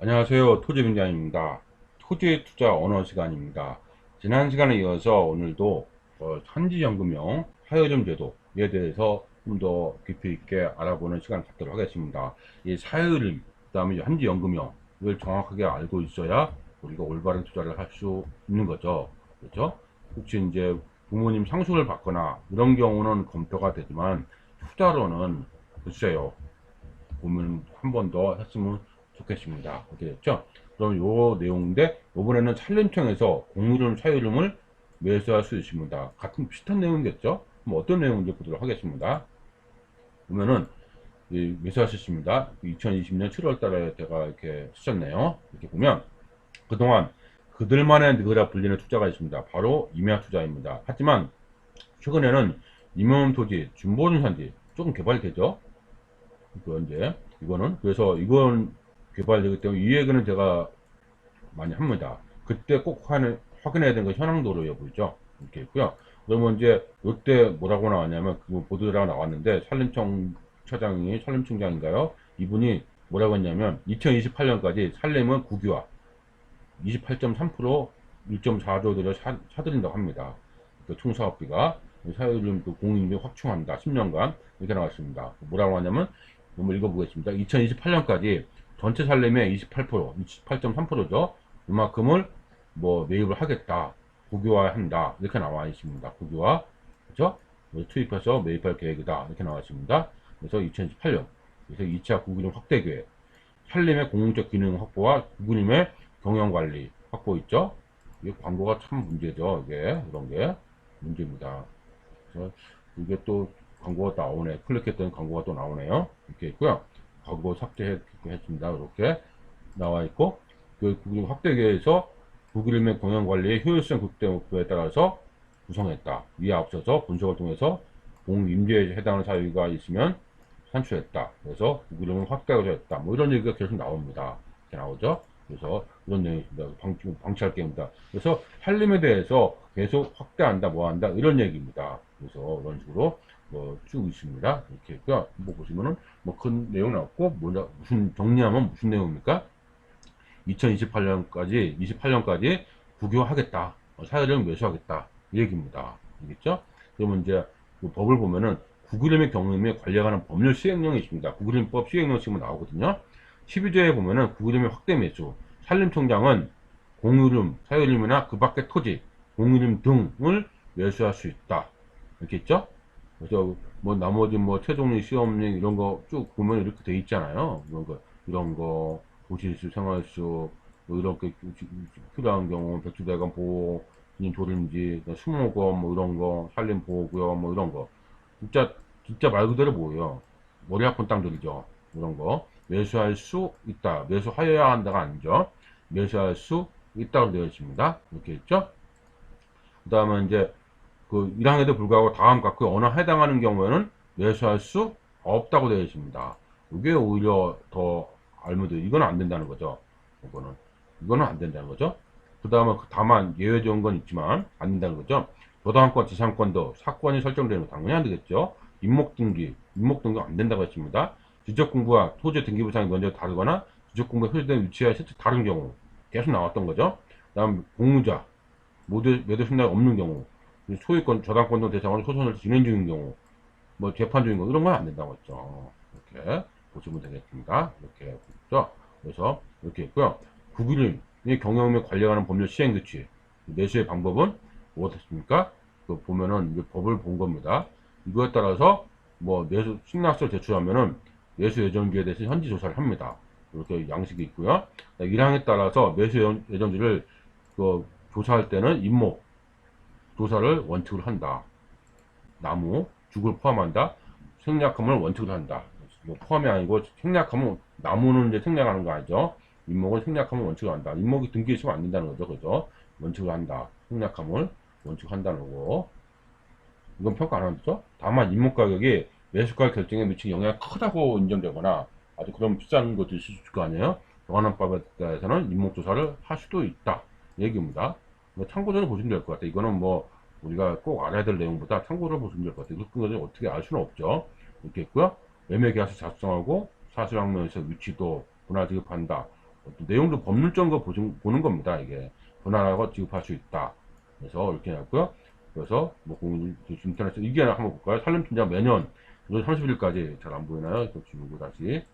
안녕하세요. 토지빙장입니다. 토지 투자 언어 시간입니다. 지난 시간에 이어서 오늘도 현지연금형 사회요금 제도에 대해서 좀 더 깊이 있게 알아보는 시간을 갖도록 하겠습니다. 이 사회요금, 그 다음에 현지연금형을 정확하게 알고 있어야 우리가 올바른 투자를 할 수 있는 거죠. 그렇죠? 혹시 이제 부모님 상속을 받거나 이런 경우는 검토가 되지만 투자로는 글쎄요. 고민 한 번 더 했으면 좋겠습니다. 어떻게 됐죠? 그럼 요 내용인데 이번에는 살림청에서 공유름 사유름을 매수할 수 있습니다. 같은 비슷한 내용이겠죠? 뭐 어떤 내용인지 보도록 하겠습니다. 보면은 매수할 수 있습니다. 2020년 7월 달에 제가 이렇게 쓰셨네요. 이렇게 보면 그동안 그들만의 느그라 불리는 투자가 있습니다. 바로 임야 투자입니다. 하지만 최근에는 임용 토지, 준보증 산지 조금 개발되죠? 그 이제 이거는 그래서 이건 개발되기 때문에 이 얘기는 제가 많이 합니다. 그때 꼭 확인해야 되는 건 현황도로 여부죠. 이렇게 있고요. 그러면 이제 이때 뭐라고 나왔냐면 그 보도가 나왔는데 산림청 차장이 산림청장인가요? 이분이 뭐라고 했냐면 2028년까지 산림은 국유화 28.3% 1.4조 들여 사들인다고 합니다. 그 총사업비가 사회를 또 공인비 확충한다. 10년간 이렇게 나왔습니다. 뭐라고 하냐면 한번 읽어보겠습니다. 2028년까지 전체 살림의 28%, 28.3%죠. 이만큼을 뭐 매입을 하겠다. 국유화한다. 이렇게 나와 있습니다. 국유화, 그죠? 투입해서 매입할 계획이다. 이렇게 나와 있습니다. 그래서 2028년, 그래서 2차 국유림 확대 계획, 살림의 공공적 기능 확보와 국유림의 경영 관리 확보 있죠. 이게 광고가 참 문제죠. 이게 이런 게 문제입니다. 그래서 이게 또 광고가 나오네. 클릭했더니 광고가 또 나오네요. 이렇게 있고요. 광고 삭제했습니다. 이렇게 나와 있고 그 국유 확대계에서 국유림의 경영 관리의 효율성 극대 목표에 따라서 구성했다. 위에 앞서서 분석을 통해서 공임대에 해당하는 사유가 있으면 산출했다. 그래서 국유림을 확대하겠다. 뭐 이런 얘기가 계속 나옵니다. 이렇게 나오죠. 그래서 이런 내용이 있습니다. 방치할 게임이다. 그래서 한림에 대해서 계속 확대한다, 뭐 한다, 이런 얘기입니다. 그래서 이런 식으로 쭉 있습니다. 이렇게 있고요. 뭐 보시면은 뭐 큰 내용 나왔고, 무슨 정리하면 무슨 내용입니까? 2028년까지, 28년까지 국유하겠다. 사회를 매수하겠다. 이 얘기입니다. 알겠죠? 그러면 이제 그 법을 보면은 국유림의 경림에 관련하는 법률 시행령이 있습니다. 국유림법 시행령 지금 나오거든요. 12조에 보면은 국유림의 확대 매수, 산림청장은 공유림, 사유림이나 그 밖의 토지, 공유림 등을 매수할 수 있다. 이렇게 있죠? 그래서 뭐 나머지 뭐 최종리, 시험령 이런 거 쭉 보면 이렇게 돼 있잖아요. 이런 거 도시수, 생활수 뭐 이렇게 필요한 경우 백주대간 보호, 조림지, 수목원 뭐 이런 거, 산림 보호구역 뭐 이런 거 진짜 말 그대로 뭐예요? 머리 아픈 땅들이죠. 이런 거 매수할 수 있다. 매수하여야 한다가 아니죠. 매수할 수 있다고 되어 있습니다. 이렇게 있죠. 그 다음에 이제 그 1항에도 불구하고 다음과 그 언어에 해당하는 경우에는 매수할 수 없다고 되어 있습니다. 이게 오히려 더 알무드 이건 안 된다는 거죠. 이거는 안 된다는 거죠. 그 다음에 다만 예외적인 건 있지만 안 된다는 거죠. 저당권, 지상권도 사건이 설정되는 거 당연히 안 되겠죠. 임목등기 안 된다고 했습니다. 지적공부와 토지 등기부상이 먼저 다르거나 지적공부에 표시된 위치와 실제 다른 경우 계속 나왔던 거죠. 다음 공무자, 매도 신뢰가 없는 경우, 소유권, 저당권도 대상으로 소송을 진행 중인 경우, 뭐 재판 중인 경우 이런 건 안 된다고 했죠. 이렇게 보시면 되겠습니다. 이렇게 있죠. 그래서 이렇게 있고요. 국유림의 경영에 관련하는 법률 시행 규칙, 매수의 방법은 무엇이었습니까? 그 보면은 법을 본 겁니다. 이거에 따라서 뭐 매수 승낙서를 제출하면은 매수 예정지에 대해서 현지 조사를 합니다. 이렇게 양식이 있고요. 1항에 따라서 매수 예정지를 그 조사할 때는 임목 조사를 원칙으로 한다. 나무, 죽을 포함한다. 생략함을 원칙으로 한다. 뭐 포함이 아니고 생략하면 나무는 이제 생략하는 거 아니죠. 임목은 생략함을 원칙으로 한다. 임목이 등기에 있으면 안 된다는 거죠. 그죠? 원칙으로 한다. 생략함을 원칙으로 한다는 거고. 이건 평가 안 하죠. 다만 임목 가격이 매수가 결정에 미친 영향이 크다고 인정되거나 아주 그런 비싼 것도 있을 거 아니에요. 정한원법에 대해서는 임목 조사를 할 수도 있다. 얘기입니다. 뭐 참고적으로 보시면 될 것 같아요. 이거는 뭐 우리가 꼭 알아야 될 내용보다 참고로 보시면 될 것 같아요. 그런 것을 어떻게 알 수는 없죠. 이렇게 있고요. 매매계약서 작성하고 사실항면에서 위치도 분할 지급한다. 내용도 법률적인 거 보는 겁니다. 이게 분할하고 지급할 수 있다. 그래서 이렇게 해놨고요. 그래서 뭐 인터넷 이게 한번 볼까요? 산림총장 매년 30일까지 잘 안 보이나요? 이거 지우고 다시.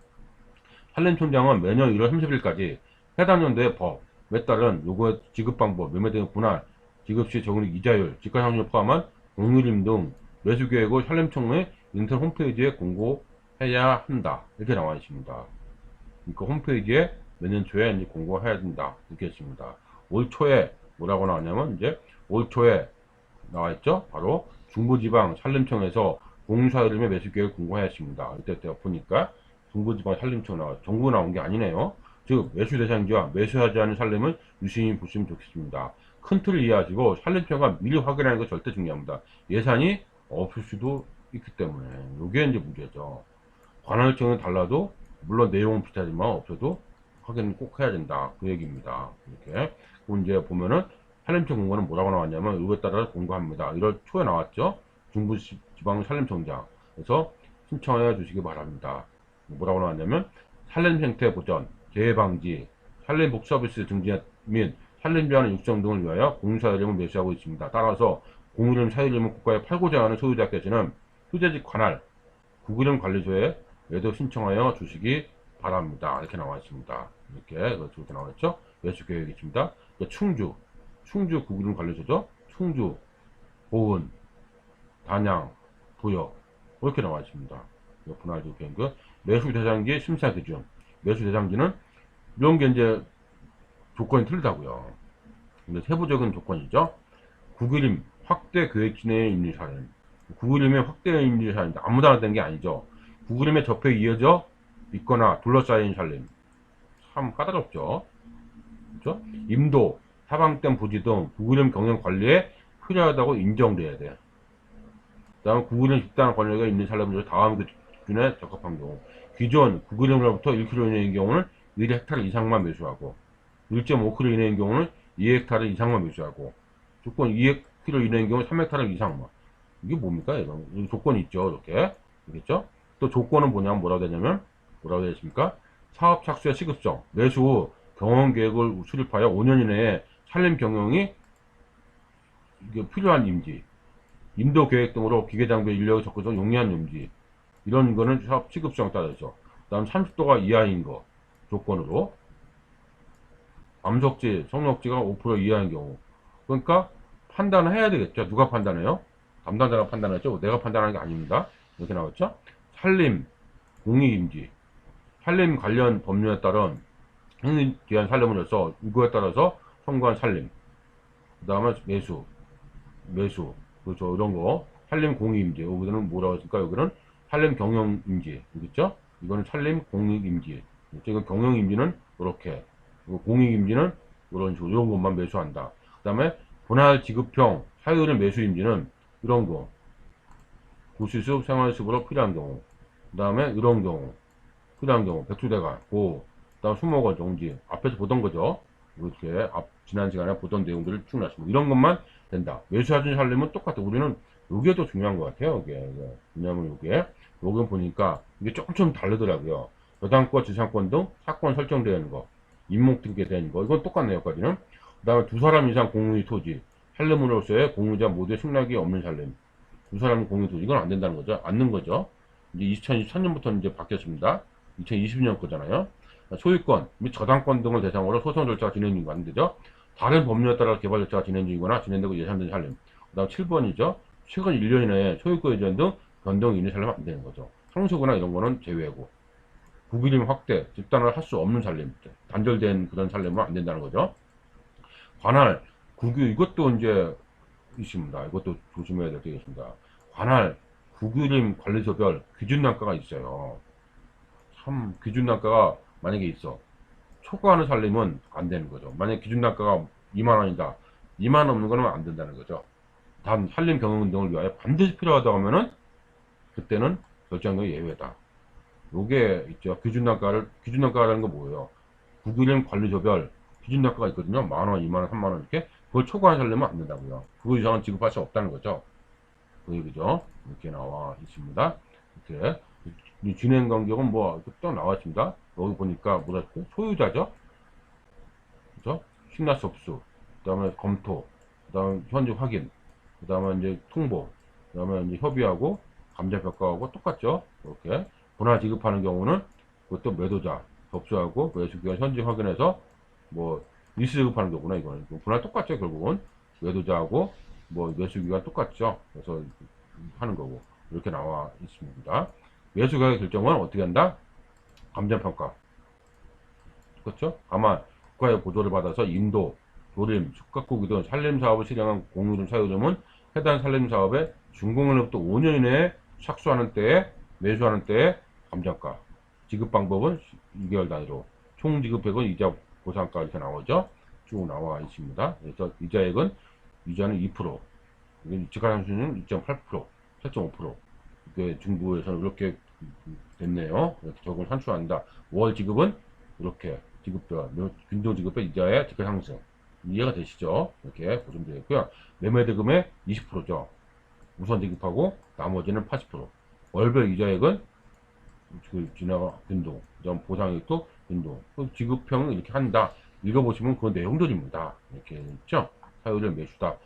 산림총장은 매년 1월 30일까지 해당 연도의 법에 따른 요구의 지급 방법, 매매 등 분할, 지급 시 적용 이자율, 지가상률 포함한 공유림 등 매수 계획을 산림청의 인터넷 홈페이지에 공고해야 한다. 이렇게 나와 있습니다. 그러니까 홈페이지에 매년 초에 이제 공고해야 된다. 이렇게 했습니다. 올 초에 뭐라고 나왔냐면 이제 올 초에 나와 있죠. 바로 중부지방 산림청에서 공유사유림의 매수 계획을 공고해야 했습니다. 이때 보니까 중부지방 산림청 정부 나온 게 아니네요. 즉 매수 대상지와 매수하지 않은 산림을 유심히 보시면 좋겠습니다. 큰 틀을 이해하시고 산림청과 미리 확인하는 거 절대 중요합니다. 예산이 없을 수도 있기 때문에 이게 이제 문제죠. 관할청은 달라도 물론 내용은 비슷하지만 없어도 확인은 꼭 해야 된다. 그 얘기입니다. 이렇게 이제 보면은 산림청 공고는 뭐라고 나왔냐면 이거에 따라 공고합니다. 1월 초에 나왔죠. 중부지방 산림청장. 그래서 신청해 주시기 바랍니다. 뭐라고 나왔냐면 산림 생태 보전, 재해 방지, 산림 복 서비스 증진 및 산림 비하는 육성 등을 위하여 공유사유림을 매수하고 있습니다. 따라서 공유림 사유림을 국가에 팔고자 하는 소유자께서는 휴대직 관할 구기림 관리소에 매도 신청하여 주시기 바랍니다. 이렇게 나와 있습니다. 이렇게 나와 있죠. 매수 계획이 있습니다. 충주 구기림 관리소죠. 충주, 보은, 단양, 부여 이렇게 나와 있습니다. 분할지급 계획, 매수 대상지 심사 기준, 매수 대상지는 이런 게 이제 조건이 틀리다고요. 근데 세부적인 조건이죠. 구기림 확대 계획 진행에 있는 사례는 구기림의 확대 임대 사례인데 아무나 된 게 아니죠. 구기림의 접해 이어져 있거나 둘러싸인 산림 참 까다롭죠. 그렇죠? 임도, 사방댐 부지 등 구기림 경영 관리에 필요하다고 인정돼야 돼. 다음 구기림 집단 관리가 있는 산림을 다음 기준에 적합한 경우 기존 구기림으로부터 1km 이내인 경우는 1헥타르 이상만 매수하고 1.5km 이내인 경우는 2헥타르 이상만 매수하고 조건 2km 이내인 경우 3헥타르 이상만. 이게 뭡니까? 이런 조건이 있죠. 이렇게. 알겠죠? 또 조건은 뭐라고 되냐면, 뭐라고 되어 있습니까? 사업 착수의 시급성, 매수 후 경영 계획을 수립하여 5년 이내에 산림 경영이 필요한 임지, 임도 계획 등으로 기계 장비 인력을 적극적으로 용이한 임지, 이런 거는 사업 시급성에 따라서. 다음 30도가 이하인 거, 조건으로. 암석지, 성역지가 5% 이하인 경우. 그러니까 판단을 해야 되겠죠. 누가 판단해요? 담당자가 판단하죠. 내가 판단하는 게 아닙니다. 이렇게 나왔죠. 산림, 공익임지, 산림 관련 법률에 따른 행위 기한 산림으로서 이거에 따라서 선고한 산림, 그 다음에 매수, 그렇죠. 이런 거 산림 공익임지. 여기는 뭐라고 했을까? 여기는 산림 경영임지, 그렇죠? 이거는 산림 공익임지. 이건 경영임지는 이렇게, 공익임지는 이런 식으로 이런 것만 매수한다. 그 다음에 분할 지급형 사유의 매수임지는 이런 거 구시습 생활습으로 필요한 경우, 그 다음에 이런 경우 필요한 경우 백수대가 고, 그 다음 수목원 정지 앞에서 보던 거죠. 이렇게 지난 시간에 보던 내용들을 쭉 나왔습니다. 이런 것만 된다. 매수하신 살림은 똑같아. 우리는 요게 더 중요한 것 같아요. 이게 왜냐면 요게 보니까 이게 조금 다르더라고요. 저당권, 지상권 등 사건 설정되는 거, 임목 등게 되는 거, 이건 똑같네요. 여기까지는. 그 다음에 두 사람 이상 공유 토지, 살림으로서의 공유자 모두의 승낙이 없는 살림. 두 사람 공유 토지, 이건 안 된다는 거죠. 않는 거죠. 이제 2023년부터는 이제 바뀌었습니다. 2020년 거잖아요. 소유권 및 저당권 등을 대상으로 소송 절차가 진행 중이고 안 되죠. 다른 법률에 따라 개발 절차가 진행 중이거나 진행되고 예상된 살림. 그 다음 7번이죠. 최근 1년 이내에 소유권 이전 등 변동이 있는 살림은 안 되는 거죠. 상수거나 이런 거는 제외고. 구기림 확대, 집단을 할 수 없는 살림, 단절된 그런 살림은 안 된다는 거죠. 관할, 국유, 이것도 이제 있습니다. 이것도 조심해야 될 게 있습니다. 관할, 구기림 관리소별 기준단가가 있어요. 참, 기준단가가 만약에 있어. 초과하는 살림은 안 되는 거죠. 만약에 기준단가가 2만원이다. 2만원 없는 거는 안 된다는 거죠. 단, 산림 경영 등을 위하여 반드시 필요하다고 하면은, 그때는 결정의 예외다. 요게 있죠. 기준단가라는 건 뭐예요? 구기림 관리소별 기준단가가 있거든요. 만원, 2만원, 3만원 이렇게. 그걸 초과한 살림은 안 된다고요. 그 이상은 지급할 수 없다는 거죠. 그 얘기죠. 이렇게 나와 있습니다. 이렇게. 진행 간격은 뭐, 딱 나와 있습니다. 여기 보니까, 소유자죠? 식락수 흡수, 그 다음에 검토, 그 다음에 현지 확인, 그 다음에 이제 통보, 그 다음에 이제 협의하고 감정평가하고 똑같죠. 이렇게 분할 지급하는 경우는 그것도 매도자 접수하고 매수기간 현지 확인해서 뭐 리스 지급하는 경우나 이거는 분할 똑같죠. 결국은 매도자하고 뭐 매수기간 똑같죠. 그래서 하는 거고 이렇게 나와 있습니다. 매수가격 결정은 어떻게 한다? 감정평가. 그렇죠? 다만 국가의 보조를 받아서 인도, 조림, 숙각국이 등 산림사업을 실행한 공유점 사유점은 해당 산림사업에 준공일로부터 5년 이내에 착수하는 때에 매수하는 때에 감정가. 지급 방법은 2개월 단위로 총 지급액은 이자 보상가 이렇게 나오죠. 쭉 나와 있습니다. 그래서 이자액은 이자는 2%, 지가상수는 2.8%, 4.5%. 이게 중부에서는 이렇게 됐네요. 이렇게 적을 산출한다. 월 지급은 이렇게 지급자, 균등 지급의 이자의 지가 상승. 이해가 되시죠? 이렇게 보시면 되겠고요. 매매 대금의 20%죠. 우선 지급하고 나머지는 80%. 월별 이자액은 그 지나가 균등, 보상액도 균등. 지급형 이렇게 한다. 읽어보시면 그 내용들입니다. 이렇게 있죠? 사유를 매수다.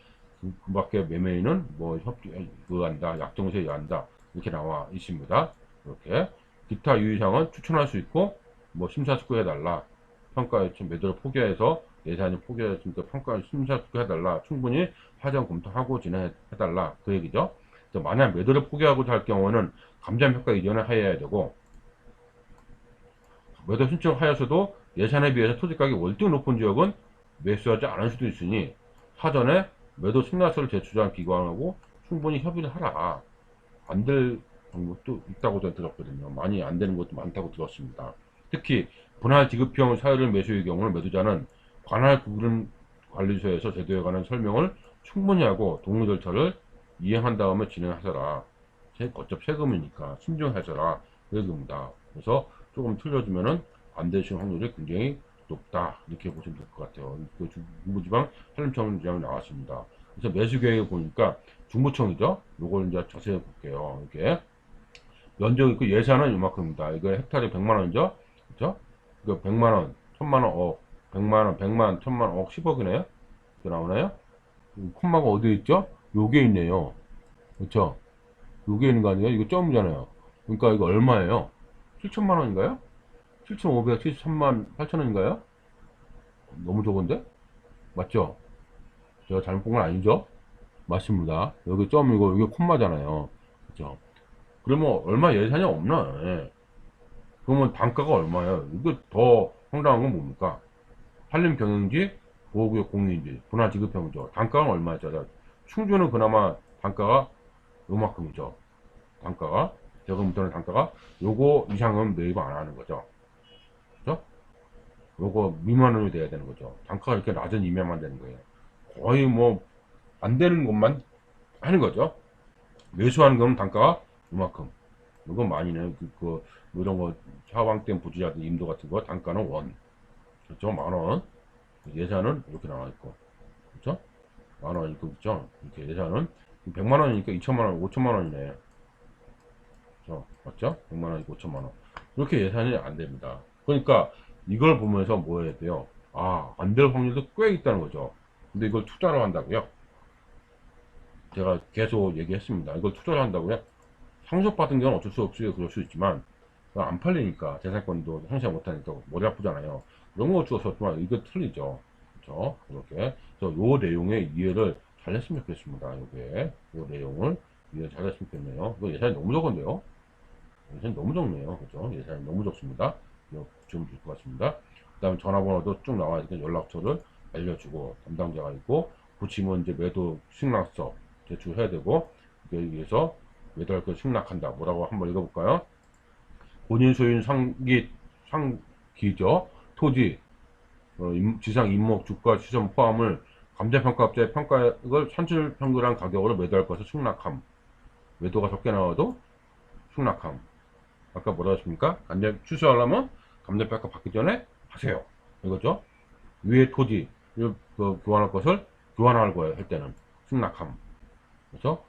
그 밖에 매매인은 뭐 협조, 그거 한다. 약정세 한다. 이렇게 나와 있습니다. 이렇게. 기타 유의사항은 추천할 수 있고, 뭐 심사숙고해달라. 평가 요청 매도를 포기해서 예산이 포기했으니까 평가 심사숙고해달라. 충분히 사전 검토하고 진행해달라. 그 얘기죠. 만약 매도를 포기하고자 할 경우는 감정평가 이전에 하여야 되고, 매도 신청하여서도 예산에 비해서 토지가격이 월등 높은 지역은 매수하지 않을 수도 있으니 사전에 매도 승낙서를 제출한 기관하고 충분히 협의를 하라. 안 될 경우도 있다고 들었거든요. 많이 안 되는 것도 많다고 들었습니다. 특히 분할 지급형 사유를 매수의 경우는 매도자는 관할 구금관리소에서 제도에 관한 설명을 충분히 하고 동의 절차를 이행한 다음에 진행하셔라. 어차피 세금이니까 신중하셔라. 그 얘기입니다. 그래서 조금 틀려주면은 안 되실 확률이 굉장히 높다. 이렇게 보시면 될 것 같아요. 그 중부지방 산림청장이 나왔습니다. 그래서 매수 계획을 보니까 중부청이죠. 요걸 이제 자세히 볼게요. 이렇게 면적 있고 예산은 이만큼입니다. 이거 헥타르 100만원이죠. 그죠? 이거 100만원, 1000만원, 억, 100만원, 100만, 1000만원, 억, 10억이네요. 이렇게 나오나요? 콤마가 어디에 있죠? 요게 있네요. 그렇죠? 요게 있는 거 아니에요? 이거 점이잖아요. 그러니까 이거 얼마예요? 7천만원인가요? 7,573만 8천원인가요? 너무 적은데? 맞죠? 제가 잘못 본 건 아니죠? 맞습니다. 여기 점이고, 이게 콤마잖아요. 그죠? 그러면 얼마 예산이 없나? 예. 그러면 단가가 얼마예요? 이거 더 황당한 건 뭡니까? 산림 경영지, 보호구역 공유지, 분할 지급형이죠. 단가가 얼마죠? 충주는 그나마 단가가 요만큼이죠. 단가가, 제가 못하는 단가가 요거 이상은 매입 안 하는 거죠. 그죠? 요거 미만으로 돼야 되는 거죠. 단가가 이렇게 낮은 이면만 되는 거예요. 거의 뭐 안 되는 것만 하는 거죠. 매수하는 거는 단가가 이만큼. 이건 많이네. 뭐 이런 거 차왕댐 부지자들 임도 같은 거 단가는 원. 그렇죠? 10,000원. 예산은 이렇게 나와 있고. 그렇죠? 10,000원 있고 있죠? 이렇게 예산은 100만원이니까 2천만원, 5천만원이네. 그렇죠? 맞죠? 100만원이고 5천만원. 이렇게 예산이 안 됩니다. 그러니까 이걸 보면서 뭐 해야 돼요? 아, 안 될 확률도 꽤 있다는 거죠. 근데 이걸 투자로 한다고요? 제가 계속 얘기했습니다. 이걸 투자를 한다고요? 상속받은 경우는 어쩔 수 없이 그럴 수 있지만 안 팔리니까 재산권도 상쇄 못하니까 머리 아프잖아요. 이런 거 어쩔 수 없지만 이거 틀리죠. 그렇죠? 이렇게 그래서 요 내용의 이해를 잘 했으면 좋겠습니다. 요게 요 내용을 이해 잘 했으면 좋겠네요. 이거 예산이 너무 적은데요. 예산이 너무 적네요. 그죠? 예산이 너무 적습니다. 이거 붙이면 될 것 같습니다. 그 다음에 전화번호도 쭉 나와 있으니까 연락처를 알려주고 담당자가 있고 붙이면 이제 매도 승낙서 제출해야 되고 여기 위해서 매도할 걸 승낙한다. 뭐라고 한번 읽어볼까요? 본인 소유인 상기죠. 토지, 지상 임목, 주가, 시점 포함을 감정평가업자의 평가액을 산출평균한 가격으로 매도할 것을 승낙함. 매도가 적게 나와도 승낙함. 아까 뭐라 했습니까? 감정 취소하려면 감정평가 받기 전에 하세요. 이거죠. 위에 토지, 교환할 것을 교환할 거예요. 할 때는 승낙함. 그래서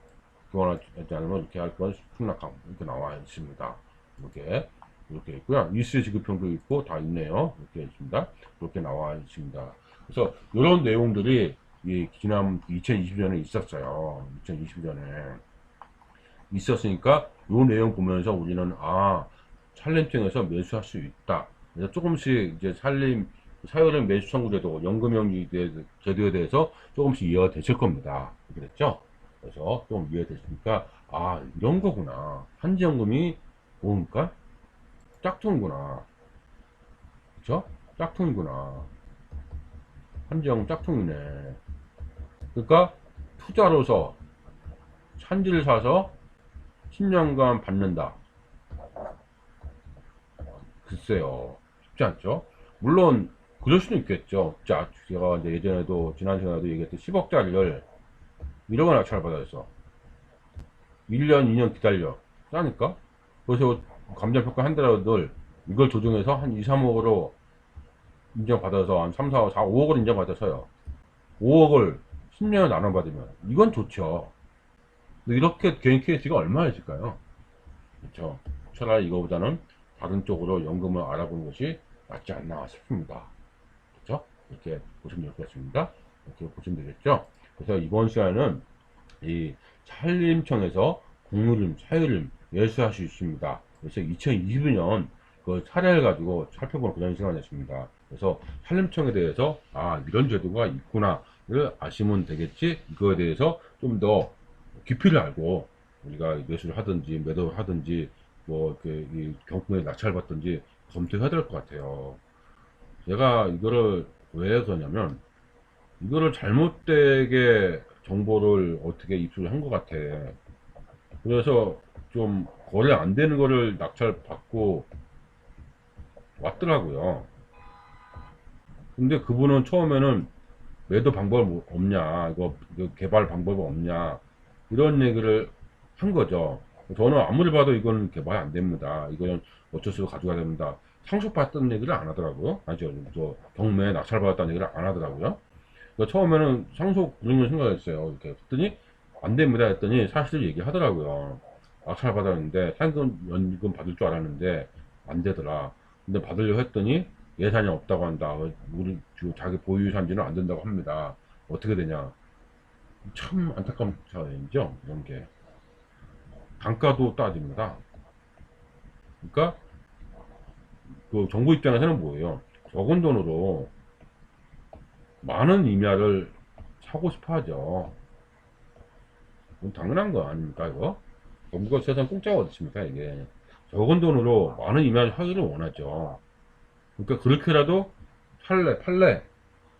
교환하지 않으면 이렇게 할 건 승낙함. 이렇게 나와 있습니다. 이렇게 있고요. 일시 지급형도 있고 다 있네요. 이렇게 있습니다. 이렇게 나와 있습니다. 그래서 이런 내용들이 이 지난 2020년에 있었어요. 2020년에 있었으니까 이 내용 보면서 우리는 살림청에서 매수할 수 있다. 그래서 조금씩 이제 사유를 매수 청구제도, 연금형 제도에 대해서 조금씩 이해가 되실 겁니다. 그랬죠? 그래서 좀 이해됐으니까 이런 거구나. 한지연금이 뭡니까? 짝퉁이구나. 그쵸? 짝퉁이구나. 한지연금 짝퉁이네. 그러니까 투자로서 찬지를 사서 10년간 받는다. 글쎄요. 쉽지 않죠? 물론, 그럴 수는 있겠죠. 자, 제가 이제 예전에도, 지난 시간에도 얘기했듯이 10억짜리를 1억 원 낙찰받았어. 1년, 2년 기다려. 싸니까? 그래서 감정평가 한다라들 이걸 조정해서 한 2, 3억으로 인정받아서 한 3, 4, 4, 5억을 인정받아서요. 5억을 10년을 나눠받으면 이건 좋죠. 근데 이렇게 개인 케이스가 얼마나 있을까요? 그렇죠. 차라리 이거보다는 다른 쪽으로 연금을 알아보는 것이 낫지 않나 싶습니다. 그렇죠? 이렇게 보시면 될 것 같습니다. 이렇게 보시면 되겠죠? 그래서 이번 시간에는 이 산림청에서 공유림, 사유림 매수할 수 있습니다. 그래서 2022년 그 사례를 가지고 살펴보는 그런 시간이었습니다. 그래서 산림청에 대해서 이런 제도가 있구나를 아시면 되겠지. 이거에 대해서 좀 더 깊이를 알고 우리가 매수를 하든지 매도를 하든지 뭐 이렇게 이 경품에 낙찰받든지 검토해야 될 것 같아요. 제가 이거를 왜 그러냐면 이거를 잘못되게 정보를 어떻게 입수를 한 것 같아. 그래서 좀 거래 안 되는 거를 낙찰 받고 왔더라고요. 근데 그분은 처음에는 매도 방법 없냐, 이거 개발 방법이 없냐, 이런 얘기를 한 거죠. 저는 아무리 봐도 이건 개발 안 됩니다. 이거는 어쩔 수 없이 가져가야 됩니다. 상속받았다는 얘기를 안 하더라고요. 아니죠. 경매에 낙찰받았다는 얘기를 안 하더라고요. 그러니까 처음에는 상속 부르는 생각했어요. 이렇게 했더니 안 됩니다 했더니 사실 얘기하더라고요. 낙찰 받았는데 상금 연금 받을 줄 알았는데 안 되더라. 근데 받으려고 했더니 예산이 없다고 한다. 우리 자기 보유 산지는 안 된다고 합니다. 어떻게 되냐? 참 안타까운 사연이죠. 이런 게 단가도 따집니다. 그러니까 그 정부 입장에서는 뭐예요? 적은 돈으로 많은 임야를 사고 싶어 하죠. 당연한 거 아닙니까, 이거? 정부가 세상 공짜가 어디 있습니까, 이게. 적은 돈으로 많은 임야를 하기를 원하죠. 그러니까 그렇게라도 팔래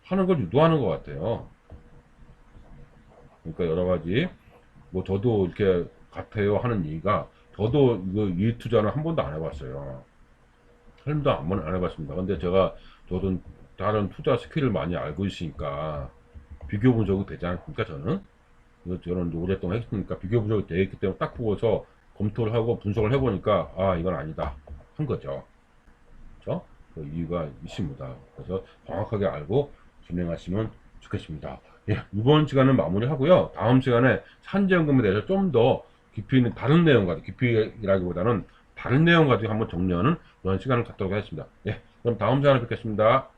하는 걸 유도하는 것 같아요. 그러니까 여러 가지, 뭐 저도 이렇게 같아요 하는 얘기가, 저도 이거 이 투자는 한 번도 안 해봤어요. 한 번도 안 해봤습니다. 근데 저도 다른 투자 스킬을 많이 알고 있으니까, 비교 분석이 되지 않습니까, 저는? 저는 오랫동안 했으니까 비교 분석이 되어 있기 때문에 딱 보고서 검토를 하고 분석을 해보니까 이건 아니다 한 거죠. 그렇죠? 그 이유가 있습니다. 그래서 정확하게 알고 진행하시면 좋겠습니다. 예, 이번 시간은 마무리하고요. 다음 시간에 산지연금에 대해서 좀 더 깊이 있는 다른 내용 가지고 깊이라기보다는 다른 내용 가지고 한번 정리하는 그런 시간을 갖도록 하겠습니다. 예, 그럼 다음 시간에 뵙겠습니다.